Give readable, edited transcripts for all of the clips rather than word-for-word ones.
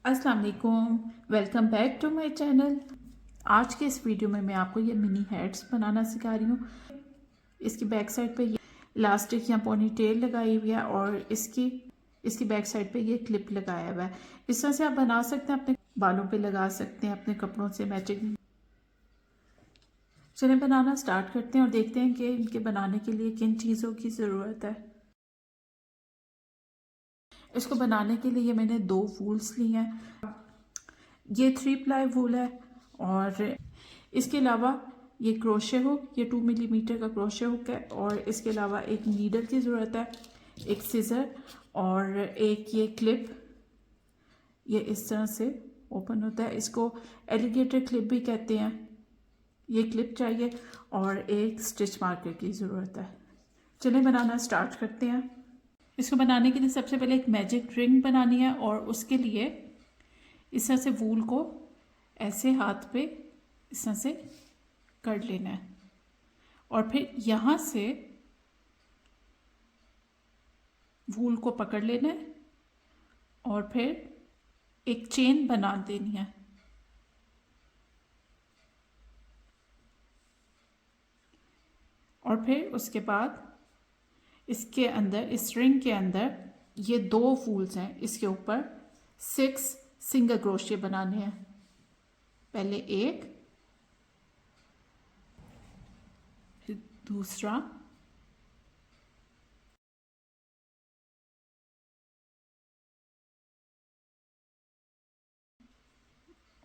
अस्सलाम वालेकुम, welcome back to my channel. आज के इस वीडियो में मैं आपको ये मिनी हेड्स बनाना सिखा रही हूँ। इसकी बैक साइड पे ये इलास्टिक या पोनी टेल लगाई हुई है और इसकी बैक साइड पे ये क्लिप लगाया हुआ है। इस तरह से आप बना सकते हैं, अपने बालों पे लगा सकते हैं, अपने कपड़ों से मैचिंग। चलिए बनाना स्टार्ट करते हैं और देखते हैं कि इनके बनाने के लिए किन चीज़ों की ज़रूरत है। इसको बनाने के लिए मैंने 2 वूल्स ली हैं। ये 3 प्लाई वूल है और इसके अलावा ये क्रोशे हुक, ये 2 मिलीमीटर का क्रोशे हुक है और इसके अलावा एक नीडल की ज़रूरत है, एक सीज़र और एक ये क्लिप। ये इस तरह से ओपन होता है, इसको एलिगेटर क्लिप भी कहते हैं। ये क्लिप चाहिए और एक स्टिच मार्कर की ज़रूरत है। चलिए बनाना स्टार्ट करते हैं। इसको बनाने के लिए सबसे पहले एक मैजिक रिंग बनानी है और उसके लिए इस तरह से वूल को ऐसे हाथ पे इस तरह से कर लेना है और फिर यहाँ से वूल को पकड़ लेना है और फिर एक चेन बना देनी है। और फिर उसके बाद इसके अंदर, इस रिंग के अंदर ये 2 वूल्स हैं, इसके ऊपर 6 सिंगल क्रोशिया बनाने हैं। पहले एक, फिर दूसरा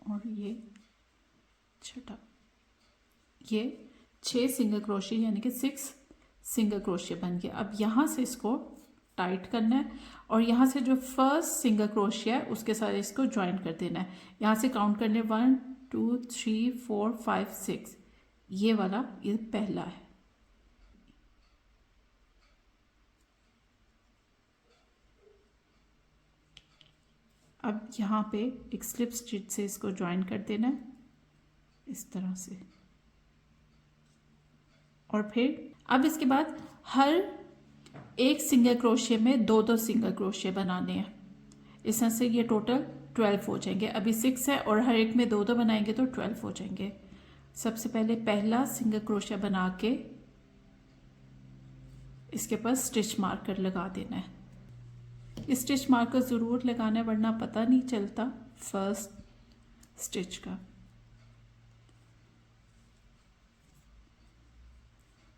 और ये छठा। ये 6 सिंगल क्रोशिया यानी कि 6 सिंगल क्रोशिया बन गया। अब यहाँ से इसको टाइट करना है और यहाँ से जो फर्स्ट सिंगल क्रोशिया है उसके साथ इसको ज्वाइन कर देना है। यहाँ से काउंट करने 1 2 3 4 5 6, ये वाला ये पहला है। अब यहाँ पे एक स्लिप स्टिच से इसको ज्वाइन कर देना है इस तरह से। और फिर अब इसके बाद हर एक सिंगल क्रोशिया में 2-2 सिंगल क्रोशिया बनाने हैं। इस तरह से ये टोटल 12 हो जाएंगे। अभी 6 है और हर एक में 2-2 बनाएंगे तो 12 हो जाएंगे। सबसे पहले पहला सिंगल क्रोशिया बना के इसके पास स्टिच मार्कर लगा देना है। ये स्टिच मार्कर ज़रूर लगाना है वरना पता नहीं चलता फर्स्ट स्टिच का।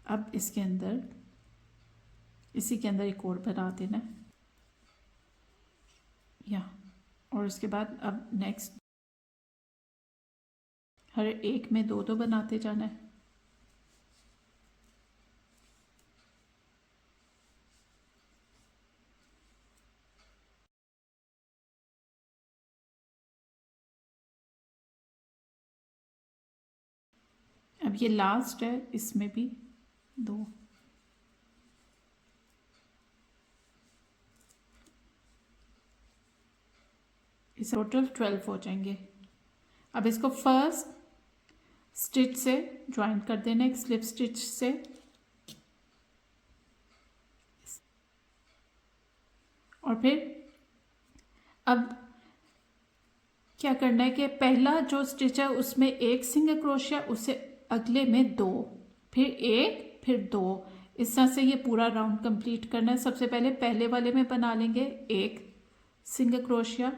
अब इसके अंदर, इसी के अंदर एक और बना देना है यहाँ। और उसके बाद अब नेक्स्ट हर एक में 2-2 बनाते जाना है। अब ये लास्ट है, इसमें भी 2। इस टोटल 12 हो जाएंगे। अब इसको फर्स्ट स्टिच से ज्वाइन कर देना, एक स्लिप स्टिच से। और फिर अब क्या करना है कि पहला जो स्टिच है उसमें एक सिंगल क्रोशिया, उससे अगले में 2, फिर एक, फिर 2। इस तरह से ये पूरा राउंड कंप्लीट करना है। सबसे पहले पहले वाले में बना लेंगे एक सिंगल क्रोशिया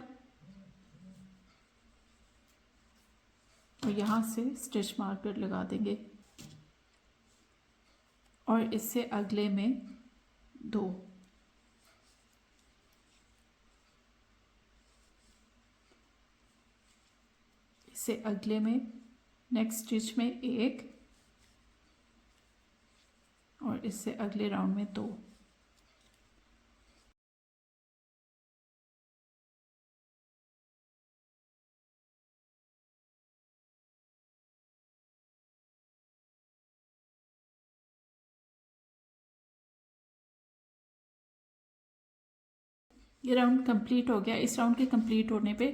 और यहाँ से स्टिच मार्कर लगा देंगे और इससे अगले में 2। इससे अगले में नेक्स्ट स्टिच में 1 और इससे अगले राउंड में 2। ये राउंड कंप्लीट हो गया। इस राउंड के कंप्लीट होने पे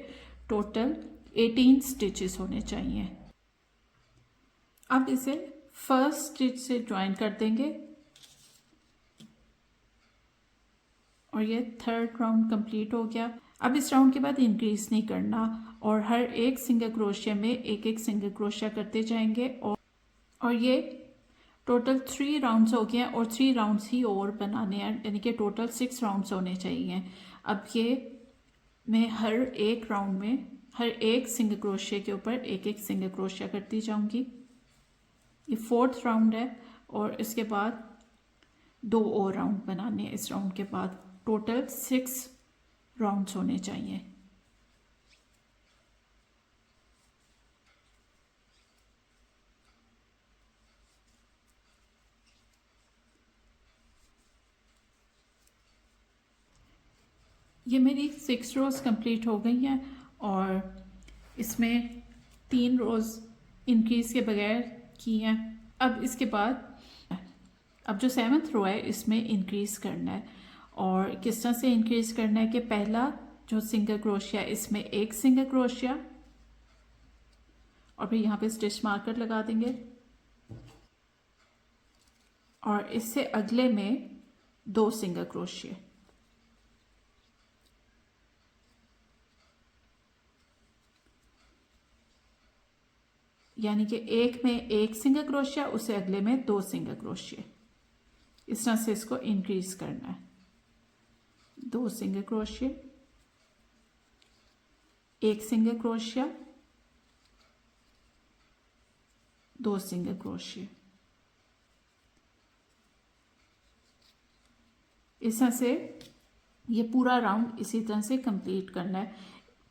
टोटल 18 स्टिचेस होने चाहिए। अब इसे फर्स्ट स्टिच से ज्वाइन कर देंगे और ये थर्ड राउंड कंप्लीट हो गया। अब इस राउंड के बाद इंक्रीज नहीं करना और हर एक सिंगल क्रोशिया में एक एक सिंगल क्रोशिया करते जाएंगे और ये टोटल 3 राउंड्स हो गए हैं और 3 राउंड्स ही और बनाने हैं, यानी कि टोटल 6 राउंड्स होने चाहिए। अब ये मैं हर एक राउंड में हर एक सिंगल क्रोशिया के ऊपर एक एक सिंगल क्रोशिया करती जाऊंगी। ये 4th राउंड है और इसके बाद 2 और राउंड बनाने हैं। इस राउंड के बाद टोटल 6 राउंड्स होने चाहिए। ये मेरी 6 रोज़ कंप्लीट हो गई हैं और इसमें 3 रोज़ इंक्रीज़ के बगैर की हैं। अब इसके बाद अब जो 7th रो है इसमें इंक्रीज़ करना है और किस तरह से इंक्रीज़ करना है कि पहला जो सिंगल क्रोशिया इसमें एक सिंगल क्रोशिया और फिर यहाँ पे स्टिच मार्कर लगा देंगे और इससे अगले में 2 सिंगल क्रोशिया, यानी कि एक में एक सिंगल क्रोशिया, उससे अगले में 2 सिंगल क्रोशिया। इस तरह से इसको इंक्रीज करना है। 2 सिंगल क्रोशिया, एक सिंगल क्रोशिया, 2 सिंगल क्रोशिया। इस तरह से ये पूरा राउंड इसी तरह से कंप्लीट करना है।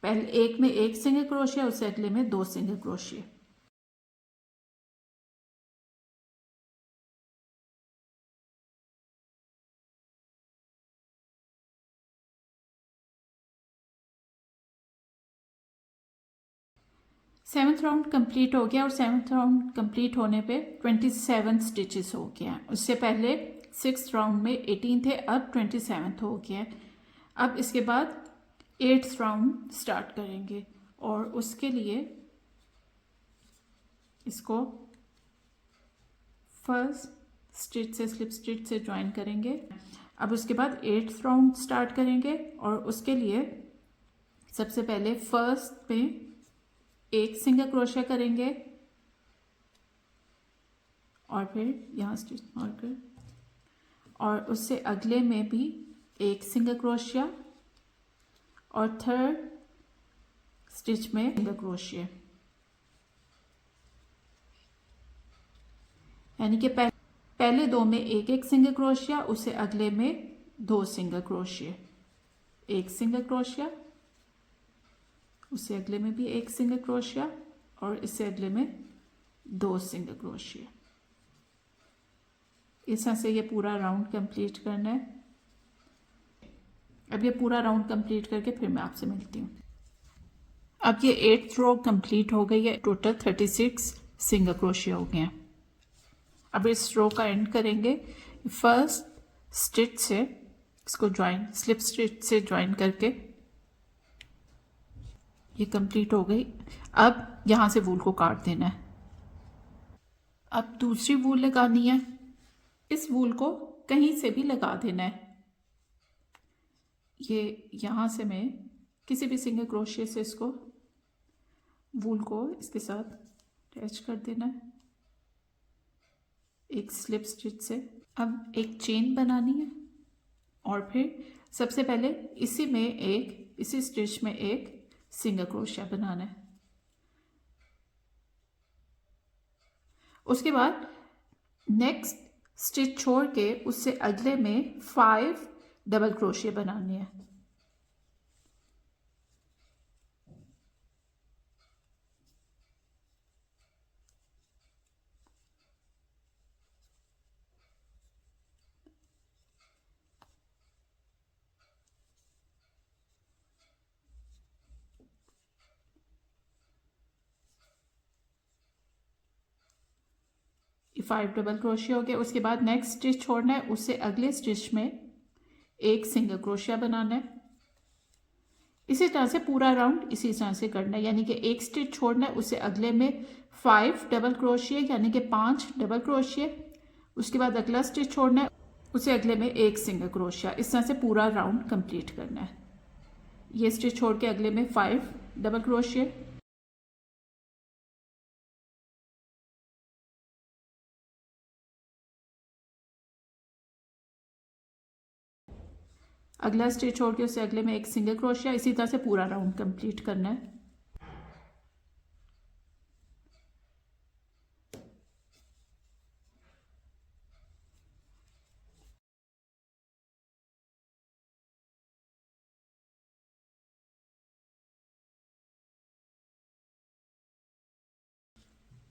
पहले एक में एक सिंगल क्रोशिया, उससे अगले में 2 single crochet. Seventh round complete हो गया और 7th राउंड कंप्लीट होने पे 27 स्टिचेस हो गया। उससे पहले 6th राउंड में 18 थे, अब 27 हो गया। अब इसके बाद 8th राउंड स्टार्ट करेंगे और उसके लिए इसको फर्स्ट स्टिच से स्लिप स्टिच से ज्वाइन करेंगे। अब उसके बाद 8th राउंड स्टार्ट करेंगे और उसके लिए सबसे पहले फर्स्ट पे एक सिंगल क्रोशिया करेंगे और फिर यहाँ स्टिच मार्कर और उससे अगले में भी एक सिंगल क्रोशिया और 3rd स्टिच में सिंगल क्रोशिया, यानी कि पहले 2 में एक एक सिंगल क्रोशिया, उससे अगले में 2 सिंगल क्रोशिया, एक सिंगल क्रोशिया, उससे अगले में भी एक सिंगल क्रोशिया और इससे अगले में 2 सिंगल क्रोशिया। इस तरह से ये पूरा राउंड कंप्लीट करना है। अब ये पूरा राउंड कंप्लीट करके फिर मैं आपसे मिलती हूँ। अब ये 8th रो कंप्लीट हो गई है। टोटल 36 सिंगल क्रोशिया हो गए हैं। अब इस रो का एंड करेंगे। फर्स्ट स्टिच से इसको ज्वाइन स्लिप स्टिच से ज्वाइन करके ये कंप्लीट हो गई। अब यहाँ से वूल को काट देना है। अब दूसरी वूल लगानी है। इस वूल को कहीं से भी लगा देना है। ये यहाँ से मैं किसी भी सिंगल क्रोशिया से इसको वूल को इसके साथ अटैच कर देना है एक स्लिप स्टिच से। अब एक चेन बनानी है और फिर सबसे पहले इसी स्टिच में एक सिंगल क्रोशिया बनाना है। उसके बाद नेक्स्ट स्टिच छोड़ के उससे अगले में 5 डबल क्रोशिया बनानी है। ये 5 डबल क्रोशिया हो गया। उसके बाद नेक्स्ट स्टिच छोड़ना है, उससे अगले स्टिच में एक सिंगल क्रोशिया बनाना है। इसी तरह से पूरा राउंड इसी तरह से करना है, यानी कि एक स्टिच छोड़ना है, उससे अगले में 5 डबल क्रोशिया यानी कि 5 डबल क्रोशिया। उसके बाद अगला स्टिच छोड़ना है, उससे अगले में एक सिंगल क्रोशिया। इस तरह से पूरा राउंड कंप्लीट करना है। ये स्टिच छोड़ के अगले में 5 डबल क्रोशिया, अगला स्टिच छोड़ के उससे अगले में एक सिंगल क्रोशिया। इसी तरह से पूरा राउंड कंप्लीट करना है।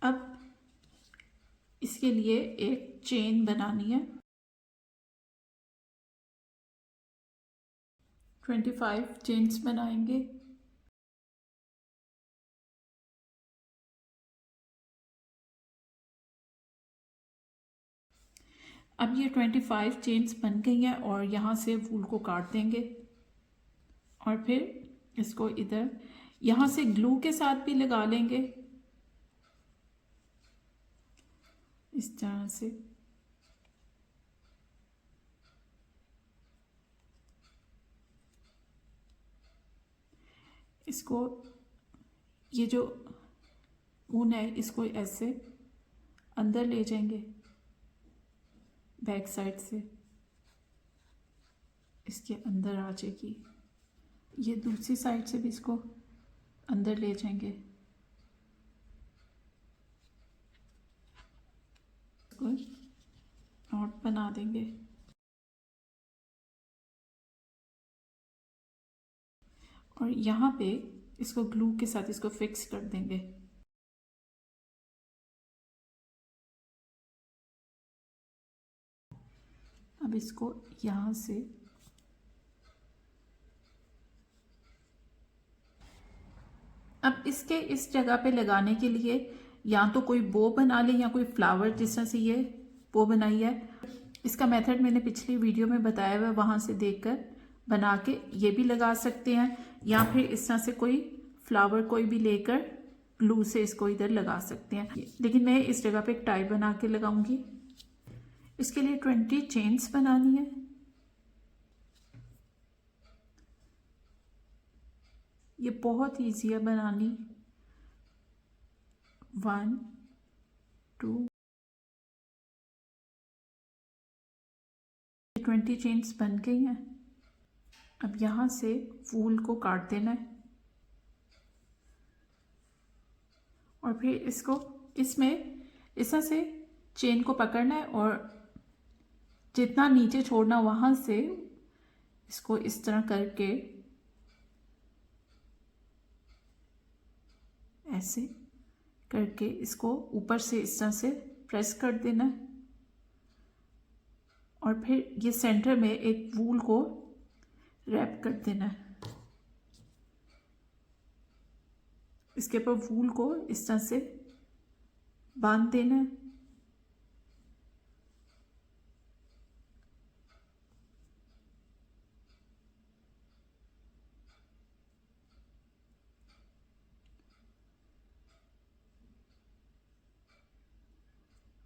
अब इसके लिए एक चेन बनानी है। 25 चेन्स बनाएंगे। अब ये 25 चेन्स बन गई हैं और यहाँ से वूल को काट देंगे और फिर इसको इधर यहाँ से ग्लू के साथ भी लगा लेंगे इस तरह से। इसको ये जो ऊन है इसको ऐसे अंदर ले जाएंगे बैक साइड से, इसके अंदर आ जाएगी। ये दूसरी साइड से भी इसको अंदर ले जाएंगे। नॉट बना देंगे और यहाँ पे इसको ग्लू के साथ इसको फिक्स कर देंगे। अब इसको यहाँ से अब इसके इस जगह पे लगाने के लिए या तो कोई बो बना ले या कोई फ्लावर, जिस तरह से ये बो बनाई है। इसका मेथड मैंने पिछली वीडियो में बताया हुआ है, वहाँ से देखकर बना के ये भी लगा सकते हैं या फिर इस तरह से कोई फ्लावर कोई भी लेकर ग्लू से इसको इधर लगा सकते हैं। लेकिन मैं इस जगह पे एक टाई बना के लगाऊंगी। इसके लिए 20 चेन्स बनानी है। ये बहुत ईजी है बनानी। 1 2 20 चेन्स बन गई हैं। अब यहाँ से वूल को काट देना है और फिर इसको इसमें इस तरह से चेन को पकड़ना है और जितना नीचे छोड़ना वहाँ से इसको इस तरह करके ऐसे करके इसको ऊपर से इस तरह से प्रेस कर देना है और फिर ये सेंटर में एक वूल को रैप कर देना है। इसके ऊपर वूल को इस तरह से बांध देना है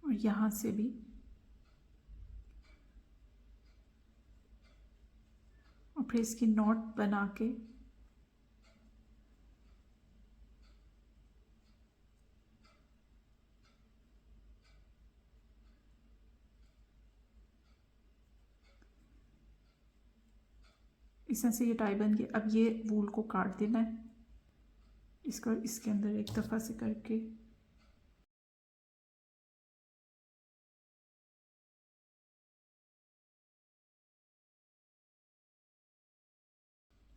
और यहाँ से भी और फिर इसकी नॉट बना के इस तरह से ये टाई बन गई। अब ये वूल को काट देना है, इसको इसके अंदर एक दफ़ा से करके।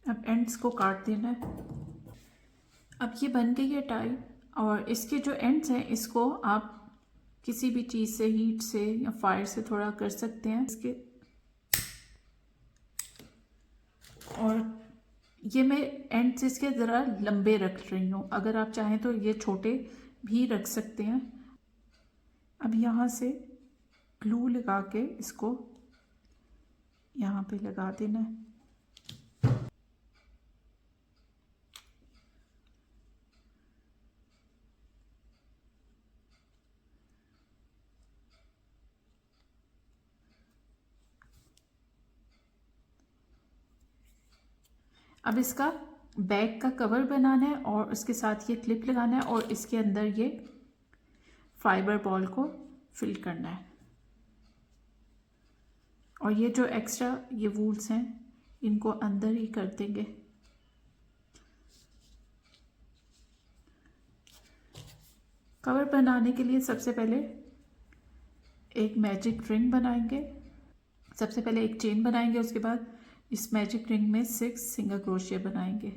अब एंड्स को काट देना है। अब ये बन गई है टाई और इसके जो एंड्स हैं इसको आप किसी भी चीज़ से, हीट से या फायर से थोड़ा कर सकते हैं इसके। और ये मैं एंड्स इसके ज़रा लंबे रख रही हूँ, अगर आप चाहें तो ये छोटे भी रख सकते हैं। अब यहाँ से ग्लू लगा के इसको यहाँ पे लगा देना है। अब इसका बैक का कवर बनाना है और उसके साथ ये क्लिप लगाना है और इसके अंदर ये फाइबर बॉल को फिल करना है। और ये जो एक्स्ट्रा ये वूल्स हैं इनको अंदर ही कर देंगे। कवर बनाने के लिए सबसे पहले एक मैजिक रिंग बनाएंगे। सबसे पहले एक चेन बनाएंगे, उसके बाद इस मैजिक रिंग में 6 सिंगल क्रोशिया बनाएंगे।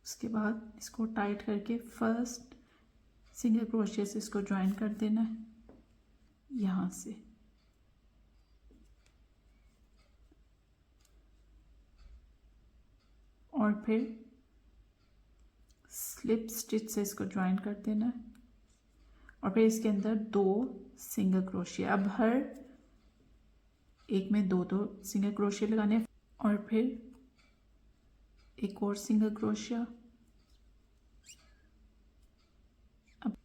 उसके बाद इसको टाइट करके फर्स्ट सिंगल क्रोशिया से इसको ज्वाइन कर देना है यहाँ से। और फिर स्लिप स्टिच से इसको ज्वाइन कर देना है और फिर इसके अंदर 2 सिंगल क्रोशिया। अब हर एक में 2-2 सिंगल क्रोशिया लगाने हैं और फिर एक और सिंगल क्रोशिया। अब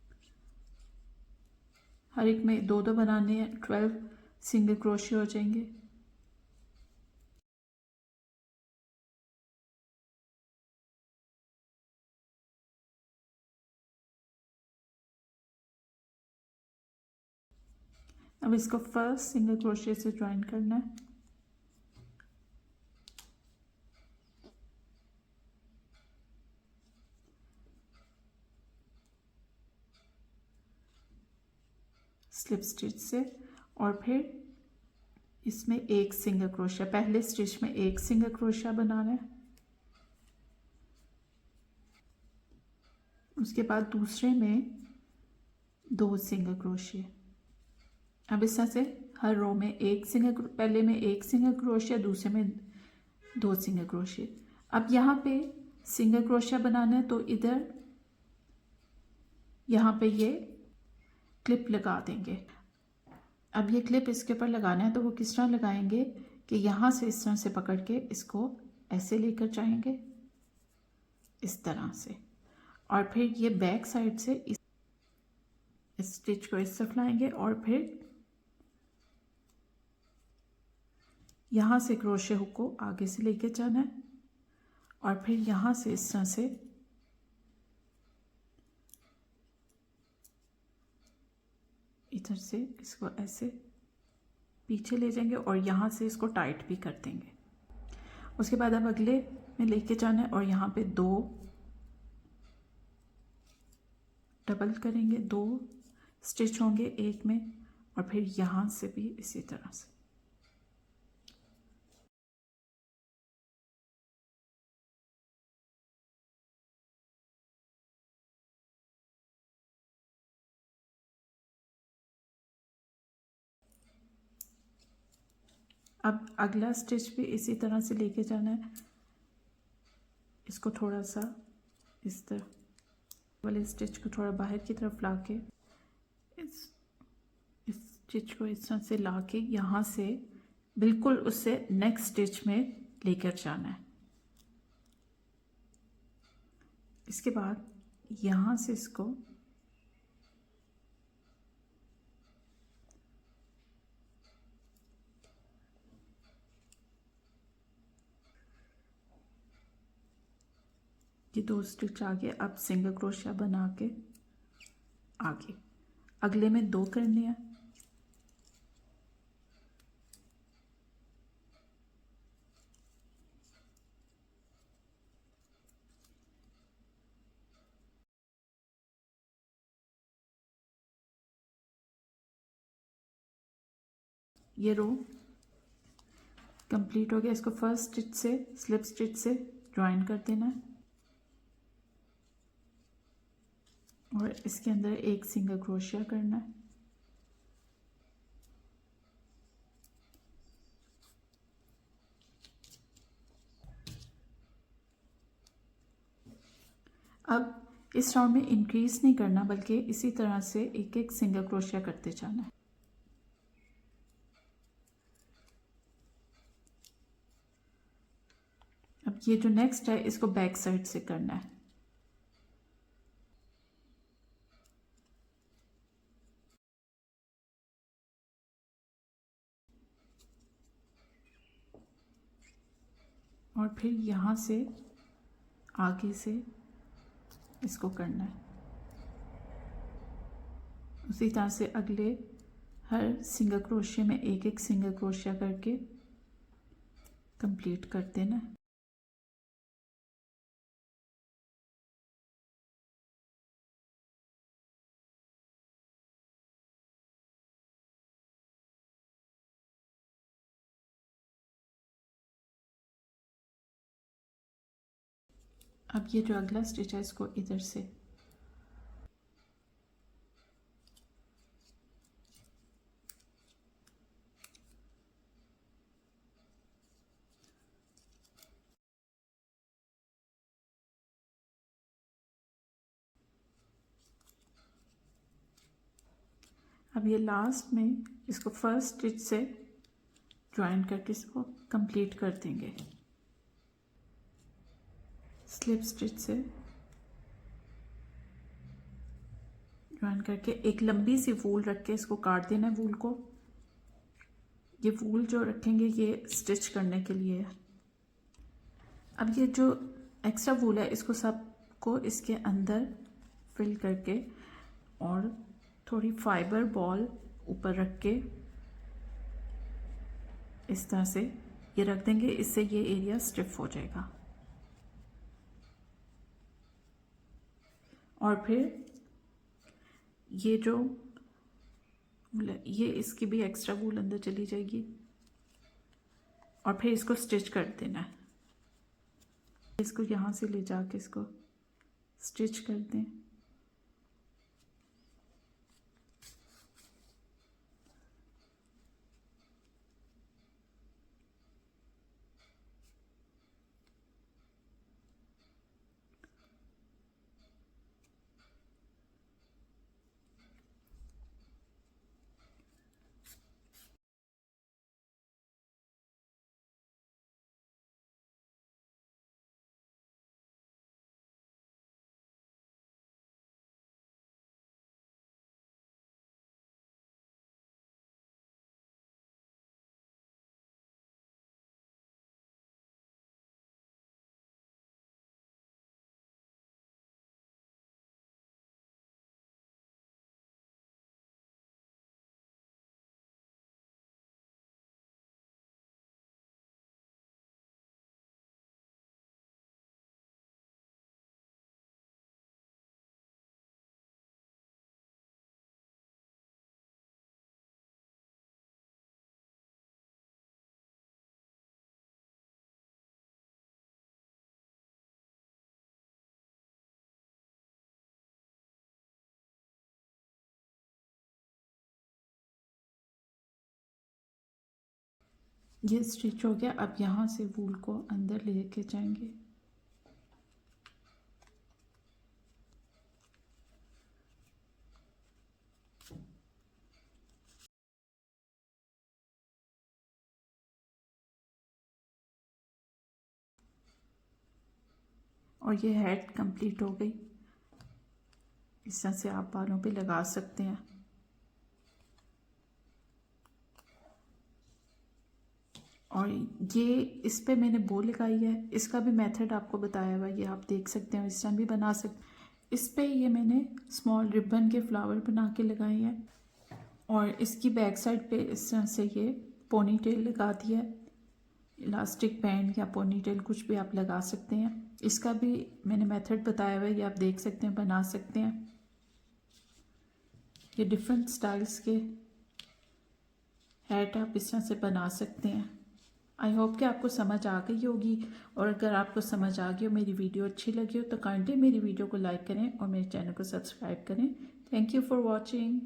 हर एक में 2-2 बनाने हैं, 12 सिंगल क्रोशिया हो जाएंगे। अब इसको फर्स्ट सिंगल क्रोशिया से ज्वाइन करना है। स्लिप स्टिच से और फिर इसमें एक सिंगल क्रोशिया, पहले स्टिच में एक सिंगल क्रोशिया बनाना है। उसके बाद दूसरे में 2 सिंगल क्रोशिया। अब इस तरह से हर रो में एक सिंगल, पहले में एक सिंगल क्रोशिया, दूसरे में 2 सिंगल क्रोशिया। अब यहाँ पे सिंगल क्रोशिया बनाना है तो इधर यहाँ पे ये क्लिप लगा देंगे। अब ये क्लिप इसके ऊपर लगाना है तो वो किस तरह लगाएंगे कि यहाँ से इस तरह से पकड़ के इसको ऐसे लेकर जाएंगे इस तरह से, और फिर ये बैक साइड से इस स्टिच को इस तरफ लाएंगे और फिर यहाँ से क्रोशे हुक को आगे से लेके जाना है और फिर यहाँ से इस तरह से इधर से इसको ऐसे पीछे ले जाएंगे और यहाँ से इसको टाइट भी कर देंगे। उसके बाद अब अगले में लेके जाना है और यहाँ पे 2 डबल करेंगे, 2 स्टिच होंगे एक में और फिर यहाँ से भी इसी तरह से। अब अगला स्टिच भी इसी तरह से लेके जाना है। इसको थोड़ा सा इस तरह वाले स्टिच को थोड़ा बाहर की तरफ लाके इस स्टिच को इस तरह से लाके यहाँ से बिल्कुल उससे नेक्स्ट स्टिच में लेकर जाना है। इसके बाद यहाँ से इसको ये 2 स्टिच आगे, अब सिंगल क्रोशिया बना के आगे अगले में 2 करने हैं। ये रो कंप्लीट हो गया। इसको फर्स्ट स्टिच से स्लिप स्टिच से ज्वाइन कर देना है और इसके अंदर एक सिंगल क्रोशिया करना है। अब इस राउंड में इंक्रीज नहीं करना बल्कि इसी तरह से एक एक सिंगल क्रोशिया करते जाना है। अब ये जो नेक्स्ट है इसको बैक साइड से करना है। और फिर यहाँ से आगे से इसको करना है। उसी तरह से अगले हर सिंगल क्रोशिया में एक एक सिंगल क्रोशिया करके कंप्लीट कर देना। अब ये जो अगला स्टिच है इसको इधर से अब ये लास्ट में इसको फर्स्ट स्टिच से ज्वाइन करके इसको कंप्लीट कर देंगे। स्लिप स्टिच से ज्वाइन करके एक लंबी सी वूल रख के इसको काट देना है। वूल को, ये वूल जो रखेंगे ये स्टिच करने के लिए है। अब ये जो एक्स्ट्रा वूल है इसको सबको इसके अंदर फिल करके और थोड़ी फाइबर बॉल ऊपर रख के इस तरह से ये रख देंगे। इससे ये एरिया स्टिफ हो जाएगा। और फिर ये जो ये इसकी भी एक्स्ट्रा वूल अंदर चली जाएगी और फिर इसको स्टिच कर देना है। इसको यहाँ से ले जाके इसको स्टिच कर दें। ये स्टिच हो गया। अब यहाँ से वूल को अंदर लेके जाएंगे। और ये हेड कंप्लीट हो गई। इस तरह से आप बालों पे लगा सकते हैं। और ये इस पे मैंने बो लगाई है। इसका भी मेथड आपको बताया हुआ है, ये आप देख सकते हैं। इस टाइम भी बना सकते। इस पे ये मैंने स्मॉल रिबन के फ्लावर बना के लगाए हैं और इसकी बैक साइड पे इस तरह से ये पोनी टेल लगा दिया है। इलास्टिक बैंड या पोनी टेल कुछ भी आप लगा सकते हैं। इसका भी मैंने मेथड बताया हुआ है, ये आप देख सकते हैं, बना सकते हैं। ये डिफरेंट स्टाइल्स के हेड आप इस तरह से बना सकते हैं। आई होप कि आपको समझ आ गई होगी। और अगर आपको समझ आ गई हो, मेरी वीडियो अच्छी लगी हो तो काइंडली मेरी वीडियो को लाइक करें और मेरे चैनल को सब्सक्राइब करें। Thank you for watching.